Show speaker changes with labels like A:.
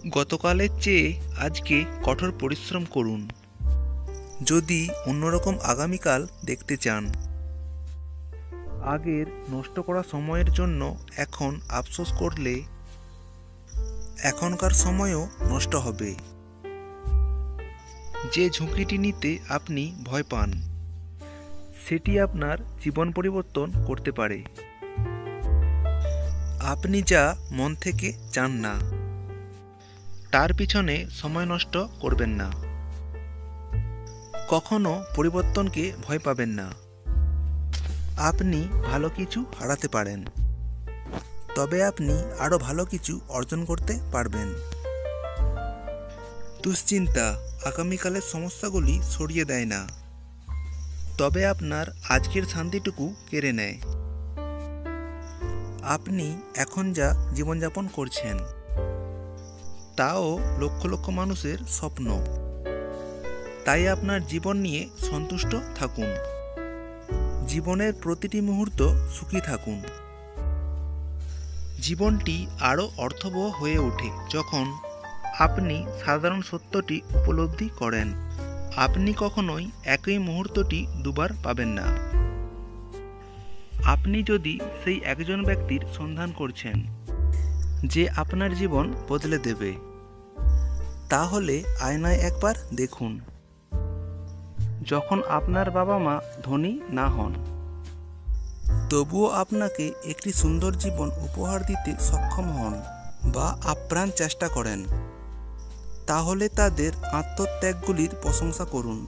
A: গতকালের চেয়ে আজকে কঠোর পরিশ্রম করুন যদি অন্যরকম আগামীকাল দেখতে চান। আগের নষ্ট করা সময়ের জন্য এখন আফসোস করলে এখনকার সময়ও নষ্ট হবে। যে ঝুঁকিটি নিতে আপনি ভয় পান সেটি আপনার জীবন পরিবর্তন করতে পারে। আপনি যা মন থেকে চান না তার পিছনে সময় নষ্ট করবেন না। কখনো পরিবর্তনকে ভয় পাবেন না। আপনি ভালো কিছু হারাতে পারেন, তবে আপনি আরও ভালো কিছু অর্জন করতে পারবেন। দুশ্চিন্তা আগামীকালের সমস্যাগুলি সরিয়ে দেয় না, তবে আপনার আজকের শান্তিটুকু কেড়ে নেয়। আপনি এখন যা জীবনযাপন করছেন তাও লক্ষ লক্ষ মানুষের স্বপ্ন, তাই আপনার জীবন নিয়ে সন্তুষ্ট থাকুন। জীবনের প্রতিটি মুহূর্ত সুখী থাকুন। জীবনটি আরও অর্থবহ হয়ে ওঠে যখন আপনি সাধারণ সত্যটি উপলব্ধি করেন। আপনি কখনোই একই মুহূর্তটি দুবার পাবেন না। আপনি যদি সেই একজন ব্যক্তির সন্ধান করছেন যে আপনার জীবন বদলে দেবে, তাহলে আয়নায় একবার দেখুন। যখন আপনার বাবা মা ধনী না হন, তবুও আপনাকে একটি সুন্দর জীবন উপহার দিতে সক্ষম হন বা আপ্রাণ চেষ্টা করেন, তাহলে তাদের আত্মত্যাগগুলির প্রশংসা করুন।